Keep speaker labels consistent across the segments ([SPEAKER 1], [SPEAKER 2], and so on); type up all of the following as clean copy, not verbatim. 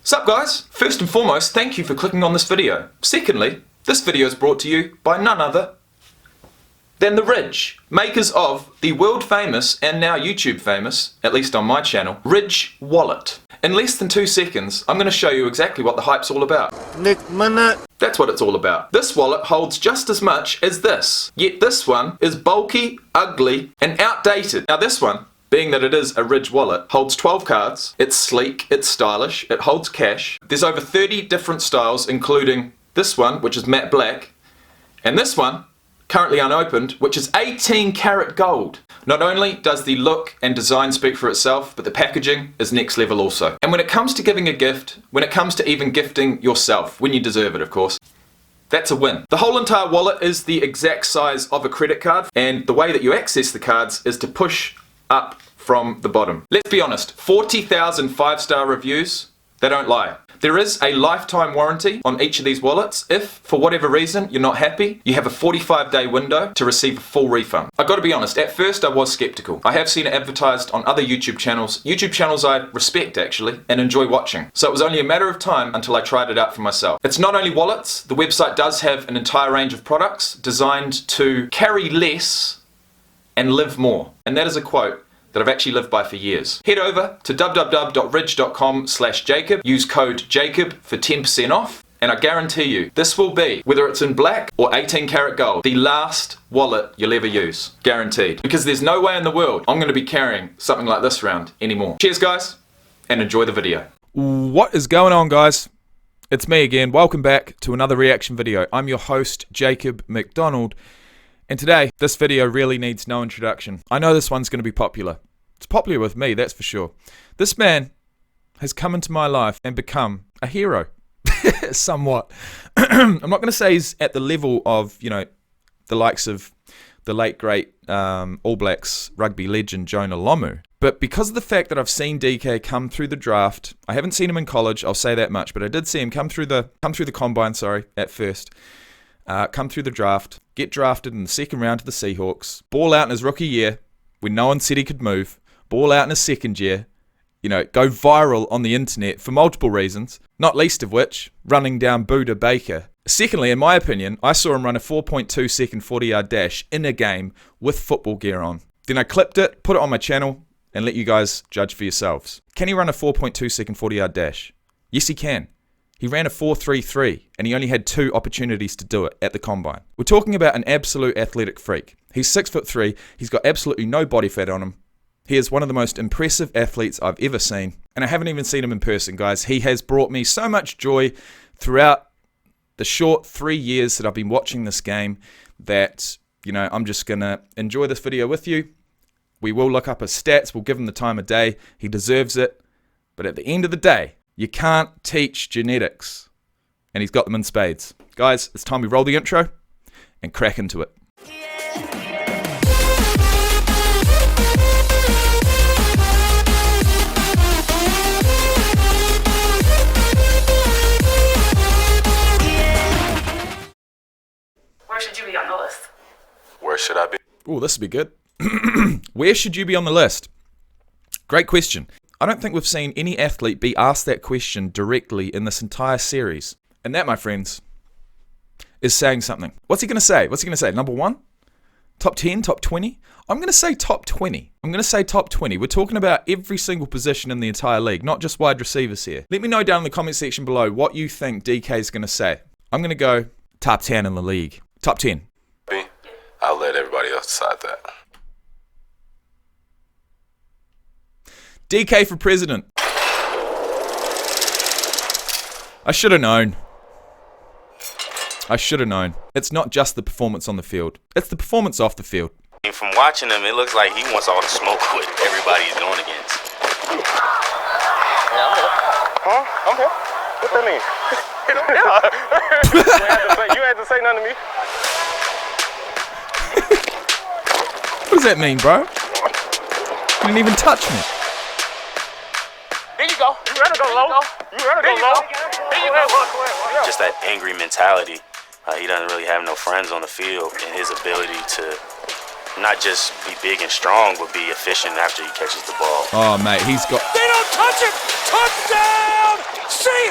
[SPEAKER 1] Sup guys? First and foremost, thank you for clicking on this video. Secondly, this video is brought to you by none other than The Ridge, makers of the world famous and now YouTube famous, at least on my channel, Ridge wallet. In less than 2 seconds, I'm going to show you exactly what the hype's all about. That's what it's all about. This wallet holds just as much as this, yet this one is bulky, ugly, and outdated. Now this one, being that it is a Ridge wallet, holds 12 cards, it's sleek, it's stylish, it holds cash. There's over 30 different styles, including this one, which is matte black, and this one, currently unopened, which is 18 karat gold. Not only does the look and design speak for itself, but the packaging is next level also. And when it comes to giving a gift, when it comes to even gifting yourself, when you deserve it of course, that's a win. The whole entire wallet is the exact size of a credit card, and the way that you access the cards is to push up from the bottom. Let's be honest, 40,000 5-star reviews, they don't lie. There is a lifetime warranty on each of these wallets. If, for whatever reason, you're not happy, you have a 45-day window to receive a full refund. I've got to be honest, at first I was skeptical. I have seen it advertised on other YouTube channels I respect actually, and enjoy watching. So it was only a matter of time until I tried it out for myself. It's not only wallets, the website does have an entire range of products designed to carry less and live more. And that is a quote that I've actually lived by for years. Head over to www.ridge.com/Jacob, use code Jacob for 10% off, and I guarantee you, this will be, whether it's in black or 18 karat gold, the last wallet you'll ever use. Guaranteed. Because there's no way in the world I'm going to be carrying something like this around anymore. Cheers guys, and enjoy the video.
[SPEAKER 2] What is going on guys? It's me again. Welcome back to another reaction video. I'm your host, Jacob McDonald. And today, this video really needs no introduction. I know this one's going to be popular. It's popular with me, that's for sure. This man has come into my life and become a hero. Somewhat. I'm not going to say he's at the level of, you know, the likes of the late great All Blacks rugby legend Jonah Lomu. But because of the fact that I've seen DK come through the draft, I haven't seen him in college, I'll say that much, but I did see him come through the combine, at first. Come through the draft, get drafted in the second round to the Seahawks, ball out in his rookie year when no one said he could move, ball out in his second year, you know, go viral on the internet for multiple reasons, not least of which, running down Buda Baker. Secondly, in my opinion, I saw him run a 4.2 second 40-yard dash in a game with football gear on. Then I clipped it, put it on my channel, and let you guys judge for yourselves. Can he run a 4.2 second 40-yard dash? Yes, he can. He ran a 4.33 and he only had 2 opportunities to do it at the combine. We're talking about an absolute athletic freak. He's 6'3", he's got absolutely no body fat on him. He is one of the most impressive athletes I've ever seen. And I haven't even seen him in person, guys. He has brought me so much joy throughout the short 3 years that I've been watching this game that, you know, I'm just going to enjoy this video with you. We will look up his stats, we'll give him the time of day. He deserves it. But at the end of the day, you can't teach genetics. And he's got them in spades. Guys, it's time we roll the intro and crack into it.
[SPEAKER 3] Where should you be on the list?
[SPEAKER 4] Where should I be?
[SPEAKER 2] Oh, this would be good. Where should you be on the list? Great question. I don't think we've seen any athlete be asked that question directly in this entire series. And that, my friends, is saying something. What's he going to say? What's he going to say? Number 1? Top 10? Top 20? I'm going to say top 20. I'm going to say top 20. We're talking about every single position in the entire league, not just wide receivers here. Let me know down in the comment section below what you think DK is going to say. I'm going to go top 10 in the league. Top 10.
[SPEAKER 4] I'll let everybody else decide that.
[SPEAKER 2] DK for president. I should have known. I should have known. It's not just the performance on the field. It's the performance off the field.
[SPEAKER 5] From watching him, it looks like he wants all the smoke with everybody he's going against.
[SPEAKER 6] Huh? I'm here. What that mean? You had to say nothing to me.
[SPEAKER 2] What does that mean, bro? You didn't even touch me.
[SPEAKER 6] There you go. You ready to go low? You ready to go low? There you go.
[SPEAKER 5] Just that angry mentality. He doesn't really have no friends on the field, and his ability to not just be big and strong, but be efficient after he catches the ball.
[SPEAKER 2] Oh, mate, he's got...
[SPEAKER 7] They don't touch it! Touchdown! Seahawks!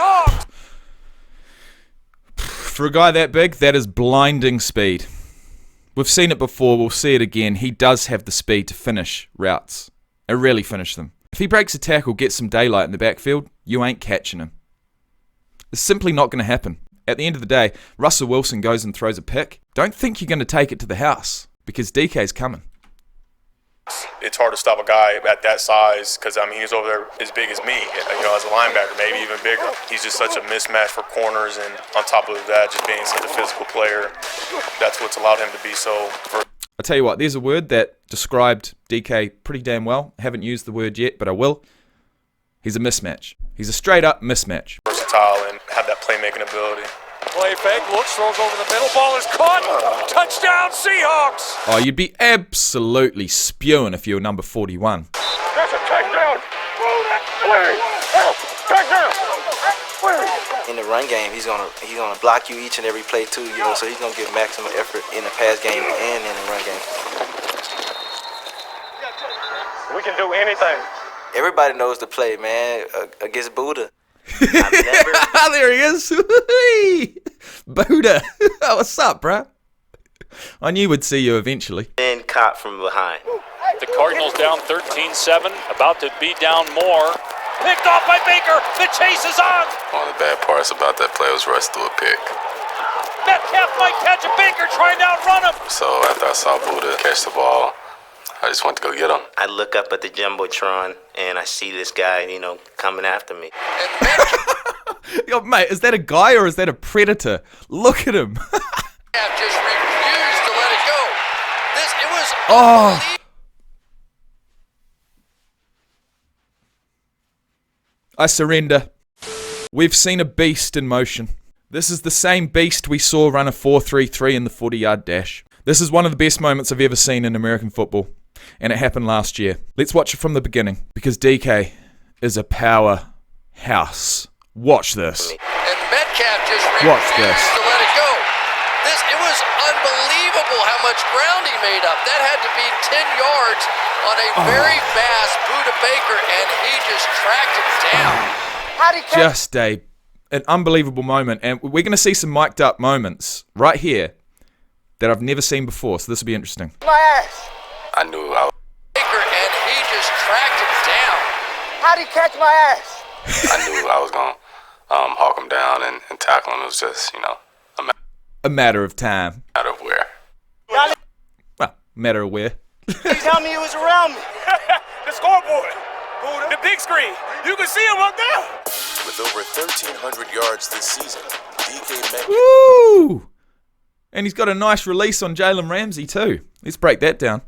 [SPEAKER 2] For a guy that big, that is blinding speed. We've seen it before, we'll see it again. He does have the speed to finish routes. And really finish them. If he breaks a tackle, gets some daylight in the backfield, you ain't catching him. It's simply not going to happen. At the end of the day, Russell Wilson goes and throws a pick. Don't think you're going to take it to the house, because DK's coming.
[SPEAKER 7] It's hard to stop a guy at that size because, I mean, he's over there as big as me, you know, as a linebacker, maybe even bigger. He's just such a mismatch for corners, and on top of that, just being such a physical player, that's what's allowed him to be so versatile.
[SPEAKER 2] I'll tell you what, there's a word that described DK pretty damn well. Haven't used the word yet, but I will. He's a mismatch. He's a straight-up mismatch.
[SPEAKER 7] Versatile and have that playmaking ability.
[SPEAKER 6] Play fake, looks, throws over the middle, ball is caught. Touchdown, Seahawks.
[SPEAKER 2] Oh, you'd be absolutely spewing if you were number 41.
[SPEAKER 6] That's a takedown. Takedown.
[SPEAKER 8] In the run game, he's gonna block you each and every play too, you know, so he's gonna give maximum effort in the pass game and in the run game.
[SPEAKER 6] We can do anything.
[SPEAKER 8] Everybody knows the play, man, against Buddha.
[SPEAKER 2] There he is. Buddha. What's up, bruh? I knew we'd see you eventually.
[SPEAKER 8] Been caught from behind.
[SPEAKER 6] The Cardinals down 13-7, about to be down more. Picked off by Baker. The chase is on.
[SPEAKER 4] One of the bad parts about that play was Russ threw a pick.
[SPEAKER 6] Metcalf might catch a Baker trying to outrun him.
[SPEAKER 4] So after I saw Buddha catch the ball, I just went to go get him.
[SPEAKER 8] I look up at the Jumbotron and I see this guy, you know, coming after me.
[SPEAKER 2] Yo, mate, is that a guy or is that a predator? Look at him.
[SPEAKER 9] Just refused to let it go. It was
[SPEAKER 2] Oh. I surrender. We've seen a beast in motion. This is the same beast we saw run a 4.33 in the 40-yard dash. This is one of the best moments I've ever seen in American football, and it happened last year. Let's watch it from the beginning, because DK is a powerhouse. Watch this.
[SPEAKER 9] And Metcalf just
[SPEAKER 2] Watch
[SPEAKER 9] refused
[SPEAKER 2] this.
[SPEAKER 9] to let it go. It was unbelievable how much ground he made up. That had to be 10 yards on a very fast Buda Baker, and he just tracked him down.
[SPEAKER 2] Just an unbelievable moment, and we're going to see some mic'd up moments right here that I've never seen before, so this will be interesting.
[SPEAKER 4] I knew I was.
[SPEAKER 9] Baker, and he just tracked him down.
[SPEAKER 10] How'd he catch my ass?
[SPEAKER 4] I knew I was going to hawk him down and tackle him. It was just, you know,
[SPEAKER 2] A matter of time.
[SPEAKER 4] matter of where.
[SPEAKER 2] Well, matter of where.
[SPEAKER 10] Please tell me he was around me.
[SPEAKER 6] The scoreboard. The big screen. You can see him up there.
[SPEAKER 11] With over 1,300 yards this season, D.K METCALF.
[SPEAKER 2] Woo! And he's got a nice release on Jalen Ramsey too. Let's break that down.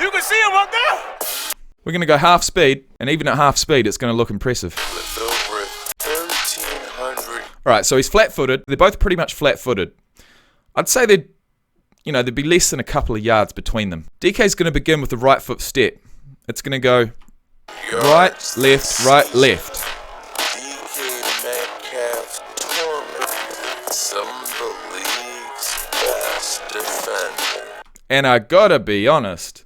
[SPEAKER 6] You can see him up there.
[SPEAKER 2] We're going to go half speed, and even at half speed, it's going to look impressive.
[SPEAKER 11] With over 1,300.
[SPEAKER 2] Alright, so he's flat-footed. They're both pretty much flat-footed. I'd say there'd be less than a couple of yards between them. DK's going to begin with the right foot step. It's going to go right, left, right, left.
[SPEAKER 11] D.K METCALF tormented some of the league's best defender.
[SPEAKER 2] And I gotta be honest,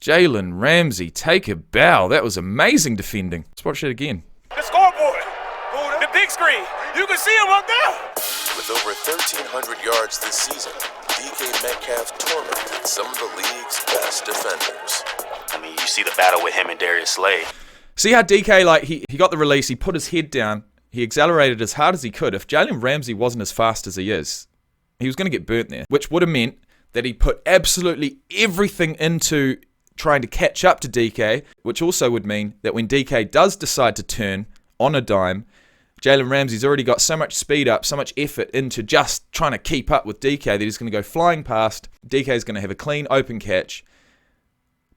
[SPEAKER 2] Jalen Ramsey, take a bow. That was amazing defending. Let's watch it again.
[SPEAKER 6] The scoreboard. The big screen. You can see him up there.
[SPEAKER 11] With over 1,300 yards this season, D.K METCALF tormented some of the league's best defenders.
[SPEAKER 5] I mean, you see the battle with him and Darius Slay.
[SPEAKER 2] See how DK, like, he got the release, he put his head down, he accelerated as hard as he could. If Jalen Ramsey wasn't as fast as he is, he was going to get burnt there, which would have meant that he put absolutely everything into trying to catch up to DK, which also would mean that when DK does decide to turn on a dime, Jalen Ramsey's already got so much speed up, so much effort into just trying to keep up with DK that he's going to go flying past. DK's going to have a clean, open catch.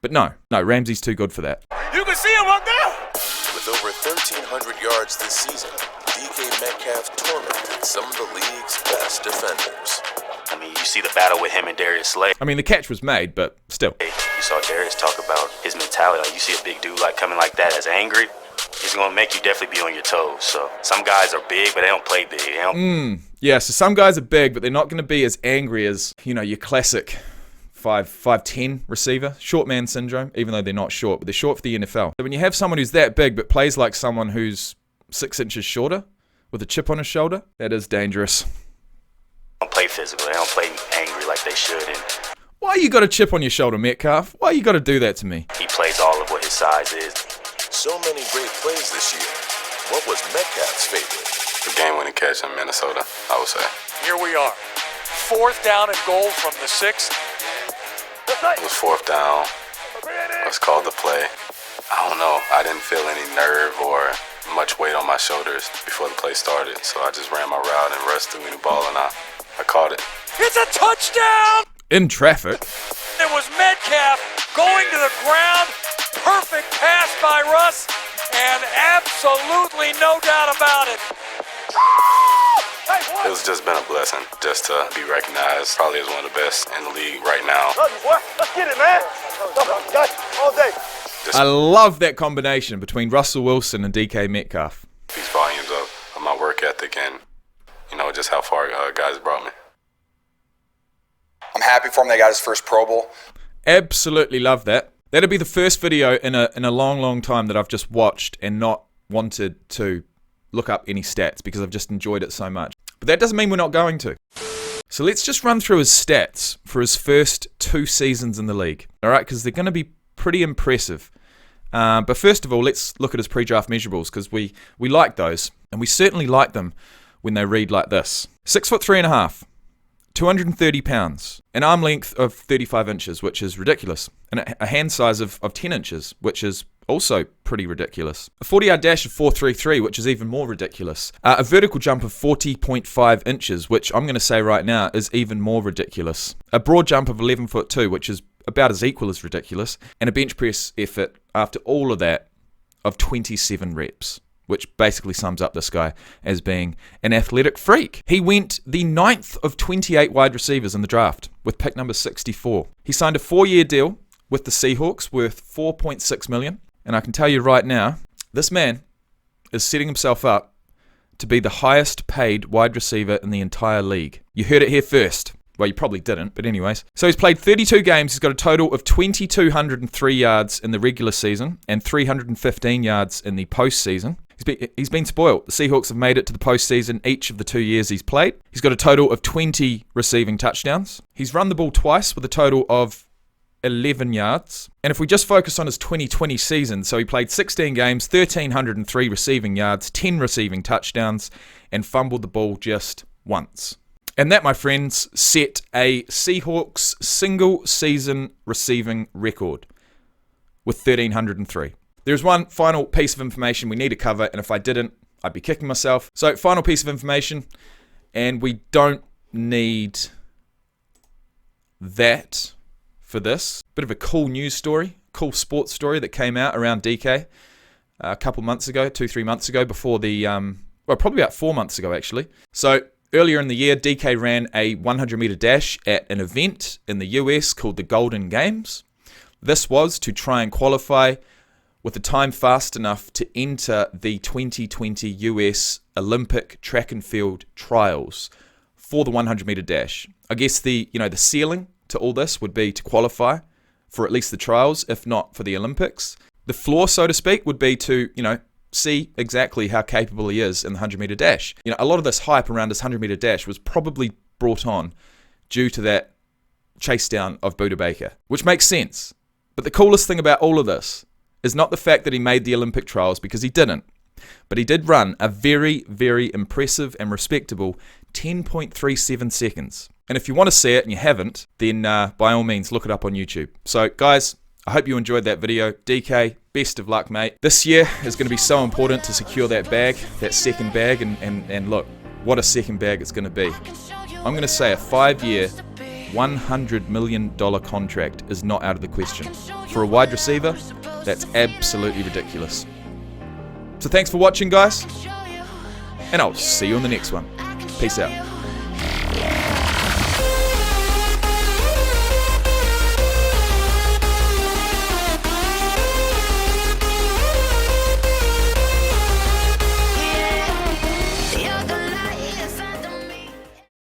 [SPEAKER 2] But no, Ramsey's too good for that.
[SPEAKER 6] You can see him up there.
[SPEAKER 11] With over 1,300 yards this season, D.K METCALF tormented some of the league's best defenders.
[SPEAKER 5] I mean, you see the battle with him and Darius Slay.
[SPEAKER 2] I mean, the catch was made, but still.
[SPEAKER 5] You saw Darius talk about his mentality. Like, you see a big dude like coming like that as angry, it's going to make you definitely be on your toes. So some guys are big, but they don't play big. They don't.
[SPEAKER 2] Yeah, so some guys are big, but they're not going to be as angry as, your classic 5'10" receiver. Short man syndrome, even though they're not short, but they're short for the NFL. So when you have someone who's that big, but plays like someone who's 6 inches shorter, with a chip on his shoulder, that is dangerous.
[SPEAKER 5] They don't play physical. They don't play angry like they should. And
[SPEAKER 2] why you got a chip on your shoulder, Metcalf? Why you got to do that to me?
[SPEAKER 5] he plays all of what his size is.
[SPEAKER 11] So many great plays this year. What was Metcalf's favorite?
[SPEAKER 4] The game-winning catch in Minnesota, I would say.
[SPEAKER 6] Here we are. 4th down and goal from the 6th.
[SPEAKER 4] It was 4th down. Let's call the play. I don't know. I didn't feel any nerve or much weight on my shoulders before the play started, so I just ran my route and rushed through the ball, and I caught it.
[SPEAKER 6] It's a touchdown!
[SPEAKER 2] In traffic.
[SPEAKER 6] It was Metcalf going to the ground. Perfect pass by Russ, and absolutely no doubt about it.
[SPEAKER 4] It was just been a blessing just to be recognized probably as one of the best in the league right now.
[SPEAKER 10] Let's get it, man. All day.
[SPEAKER 2] I love that combination between Russell Wilson and D.K Metcalf.
[SPEAKER 4] These volumes of my work ethic and, you know, just how far guys brought me.
[SPEAKER 12] I'm happy for him. They got his first Pro Bowl.
[SPEAKER 2] Absolutely love that. That'll be the first video in a long time that I've just watched and not wanted to look up any stats because I've just enjoyed it so much. But that doesn't mean we're not going to. So let's just run through his stats for his first 2 seasons in the league. All right, because they're going to be pretty impressive. But first of all, let's look at his pre-draft measurables because we like those, and we certainly like them when they read like this. 6'3.5", 230 pounds, an arm length of 35 inches, which is ridiculous, and a hand size of 10 inches, which is also pretty ridiculous. A 40-yard dash of 4.33, which is even more ridiculous. A vertical jump of 40.5 inches, which I'm going to say right now is even more ridiculous. A broad jump of 11'2", which is about as equal as ridiculous. And a bench press effort after all of that of 27 reps, which basically sums up this guy as being an athletic freak. He went the 9th of 28 wide receivers in the draft with pick number 64. He signed a 4-year deal with the Seahawks worth $4.6 million. And I can tell you right now, this man is setting himself up to be the highest paid wide receiver in the entire league. You heard it here first. Well, you probably didn't, but anyways. So he's played 32 games. He's got a total of 2,203 yards in the regular season and 315 yards in the postseason. He's been spoiled. The Seahawks have made it to the postseason each of the 2 years he's played. He's got a total of 20 receiving touchdowns. He's run the ball twice with a total of 11 yards. And if we just focus on his 2020 season, so he played 16 games, 1,303 receiving yards, 10 receiving touchdowns, and fumbled the ball just once. And that, my friends, set a Seahawks single season receiving record with 1,303. There's one final piece of information we need to cover, and if I didn't, I'd be kicking myself. So, final piece of information, and we don't need that for this. Bit of a cool news story, cool sports story that came out around DK a couple months ago, 2-3 months ago, before the, well, probably about 4 months ago, actually. So, earlier in the year, DK ran a 100-meter dash at an event in the US called the Golden Games. This was to try and qualify with a time fast enough to enter the 2020 US Olympic track and field trials for the 100-meter dash. I guess the ceiling to all this would be to qualify for at least the trials, if not for the Olympics. The floor, so to speak, would be to, see exactly how capable he is in the 100-meter dash. A lot of this hype around his 100-meter dash was probably brought on due to that chase down of Buda Baker, which makes sense. But the coolest thing about all of this is not the fact that he made the Olympic trials, because he didn't, but he did run a very, very impressive and respectable 10.37 seconds. And if you want to see it and you haven't, then by all means look it up on YouTube. So guys, I hope you enjoyed that video. DK, best of luck, mate. This year is going to be so important to secure that bag, that second bag, and look, what a second bag it's going to be. I'm going to say a 5-year, $100 million contract is not out of the question. For a wide receiver, that's absolutely ridiculous. So thanks for watching, guys, and I'll see you on the next one. Peace out.